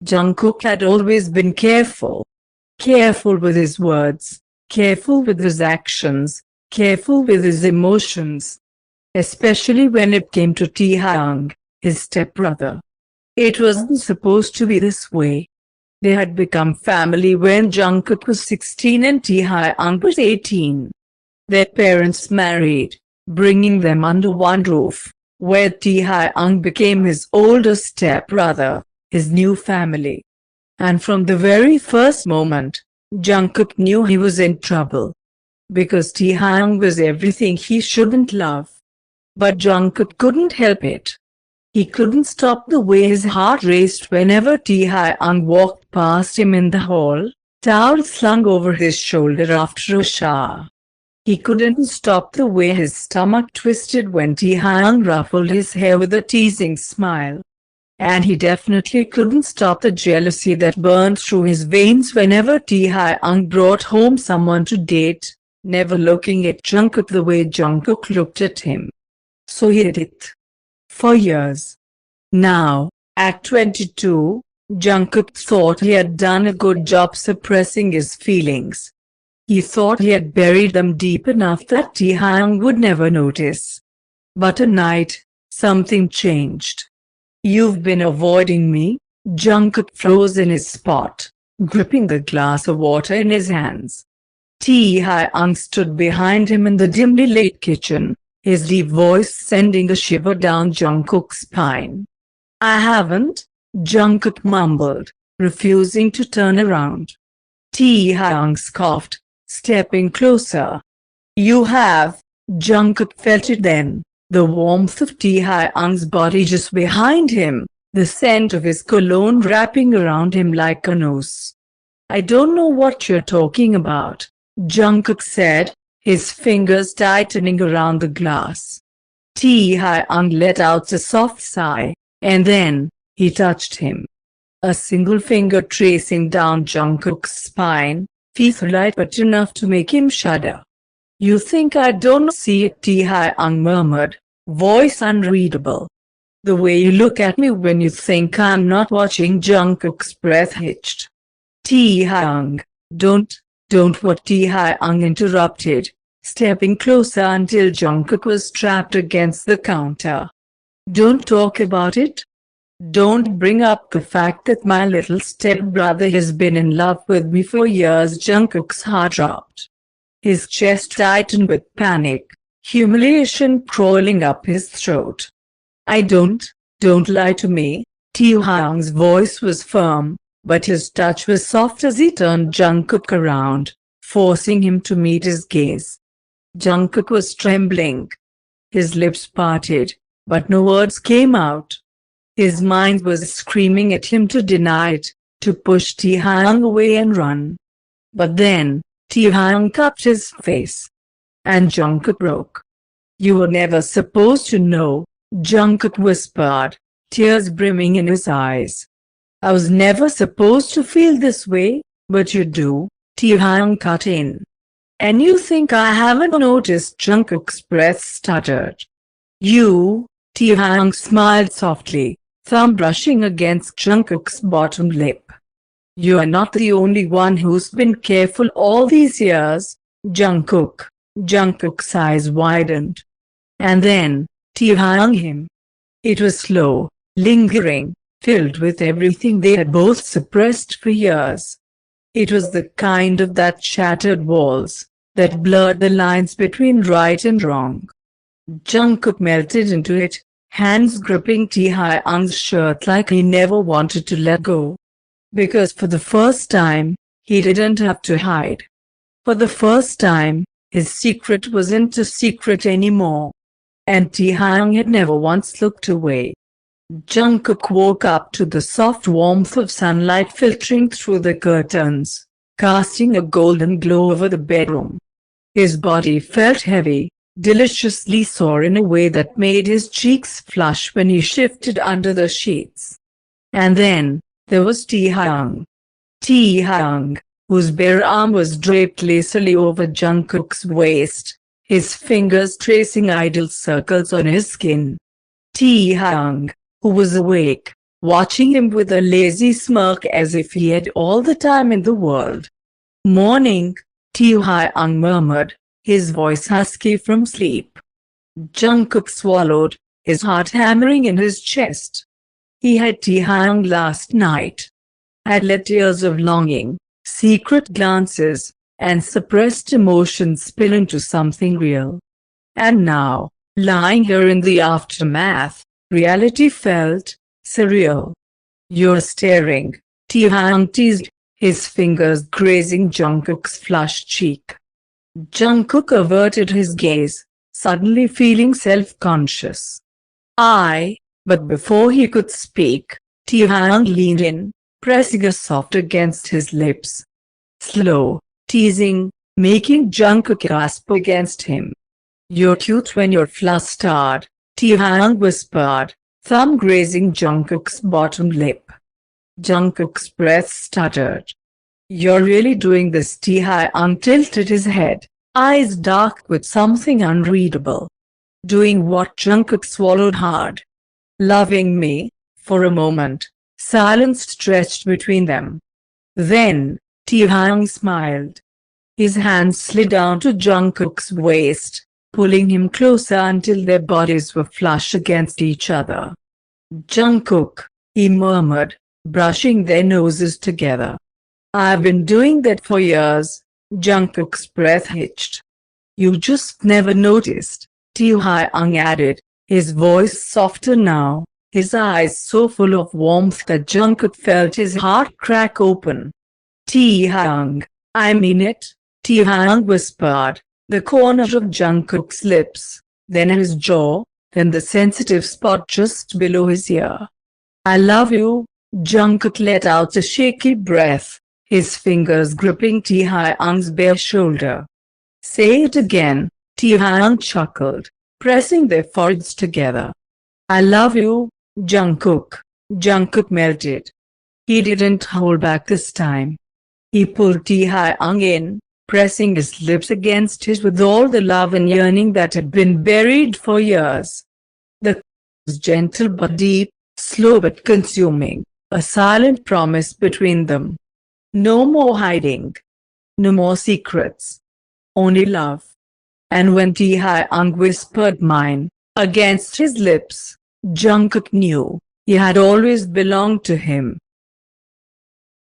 Jungkook had always been careful. Careful with his words, careful with his actions, careful with his emotions. Especially when it came to Taehyung, his stepbrother. It wasn't supposed to be this way. They had become family when Jungkook was 16 and Taehyung was 18. Their parents married, bringing them under one roof, where Taehyung became his older stepbrother, his new family. And from the very first moment, Jungkook knew he was in trouble. Because Taehyung was everything he shouldn't love. But Jungkook couldn't help it. He couldn't stop the way his heart raced whenever Taehyung walked past him in the hall, towel slung over his shoulder after a shower. He couldn't stop the way his stomach twisted when Taehyung ruffled his hair with a teasing smile. And he definitely couldn't stop the jealousy that burned through his veins whenever Taehyung brought home someone to date, never looking at Jungkook the way Jungkook looked at him. So he hid it. For years. Now, at 22, Jungkook thought he had done a good job suppressing his feelings. He thought he had buried them deep enough that Taehyung would never notice. But tonight, something changed. "You've been avoiding me?" Jungkook froze in his spot, gripping the glass of water in his hands. Taehyung stood behind him in the dimly lit kitchen, his deep voice sending a shiver down Jungkook's spine. "I haven't," Jungkook mumbled, refusing to turn around. Taehyung scoffed, stepping closer. "You have." Jungkook felt it then, the warmth of Taehyung's body just behind him, the scent of his cologne wrapping around him like a noose. "I don't know what you're talking about," Jungkook said, his fingers tightening around the glass. Taehyung let out a soft sigh, and then, he touched him. A single finger tracing down Jungkook's spine, felt light but enough to make him shudder. "You think I don't see it?" Taehyung murmured, voice unreadable. "The way you look at me when you think I'm not watching." Jungkook's breath hitched. "Taehyung, don't what?" Taehyung interrupted, stepping closer until Jungkook was trapped against the counter. "Don't talk about it. Don't bring up the fact that my little stepbrother has been in love with me for years." Jungkook's heart dropped. His chest tightened with panic, humiliation crawling up his throat. "I don't lie to me." Taehyung's voice was firm, but his touch was soft as he turned Jungkook around, forcing him to meet his gaze. Jungkook was trembling. His lips parted, but no words came out. His mind was screaming at him to deny it, to push Taehyung away and run. But then, Taehyung cupped his face. And Jungkook broke. "You were never supposed to know," Jungkook whispered, tears brimming in his eyes. "I was never supposed to feel this way, but you do," Taehyung cut in. "And you think I haven't noticed?" Jungkook's breath stuttered. "You?" Taehyung smiled softly, thumb brushing against Jungkook's bottom lip. "You're not the only one who's been careful all these years, Jungkook." Jungkook's eyes widened. And then, Taehyung him. It was slow, lingering, filled with everything they had both suppressed for years. It was the kind of that shattered walls, that blurred the lines between right and wrong. Jungkook melted into it, hands gripping Taehyung's shirt like he never wanted to let go. Because for the first time, he didn't have to hide. For the first time, his secret wasn't a secret anymore. And Taehyung had never once looked away. Jungkook woke up to the soft warmth of sunlight filtering through the curtains, casting a golden glow over the bedroom. His body felt heavy, deliciously sore in a way that made his cheeks flush when he shifted under the sheets. And then, there was Taehyung. Taehyung, whose bare arm was draped lazily over Jungkook's waist, his fingers tracing idle circles on his skin. Taehyung, who was awake, watching him with a lazy smirk as if he had all the time in the world. "Morning," Taehyung murmured, his voice husky from sleep. Jungkook swallowed, his heart hammering in his chest. He had Taehyung last night. Had let tears of longing, secret glances, and suppressed emotions spill into something real. And now, lying here in the aftermath, reality felt surreal. "You're staring," Taehyung teased, his fingers grazing Jungkook's flushed cheek. Jungkook averted his gaze, suddenly feeling self-conscious. But before he could speak, Taehyung leaned in, pressing a soft against his lips. Slow, teasing, making Jungkook gasp against him. "You're cute when you're flustered," Taehyung whispered, thumb grazing Jungkook's bottom lip. Jungkook's breath stuttered. "You're really doing this?" Taehyung tilted his head, eyes dark with something unreadable. "Doing what?" Jungkook swallowed hard. "Loving me." For a moment, silence stretched between them. Then, Taehyung smiled. His hands slid down to Jungkook's waist, pulling him closer until their bodies were flush against each other. "Jungkook," he murmured, brushing their noses together. "I've been doing that for years." Jungkook's breath hitched. "You just never noticed," Taehyung added, his voice softer now, his eyes so full of warmth that Jungkook felt his heart crack open. "Taehyung, I mean it," Taehyung whispered, the corner of Jungkook's lips, then his jaw, then the sensitive spot just below his ear. "I love you." Jungkook let out a shaky breath, his fingers gripping Taehyung's bare shoulder. "Say it again," Taehyung chuckled, pressing their foreheads together. "I love you, Jungkook." Jungkook melted. He didn't hold back this time. He pulled Taehyung in, pressing his lips against his with all the love and yearning that had been buried for years. The kiss was gentle but deep, slow but consuming, a silent promise between them. No more hiding. No more secrets. Only love. And when Taehyung whispered "mine" against his lips, Jungkook knew he had always belonged to him.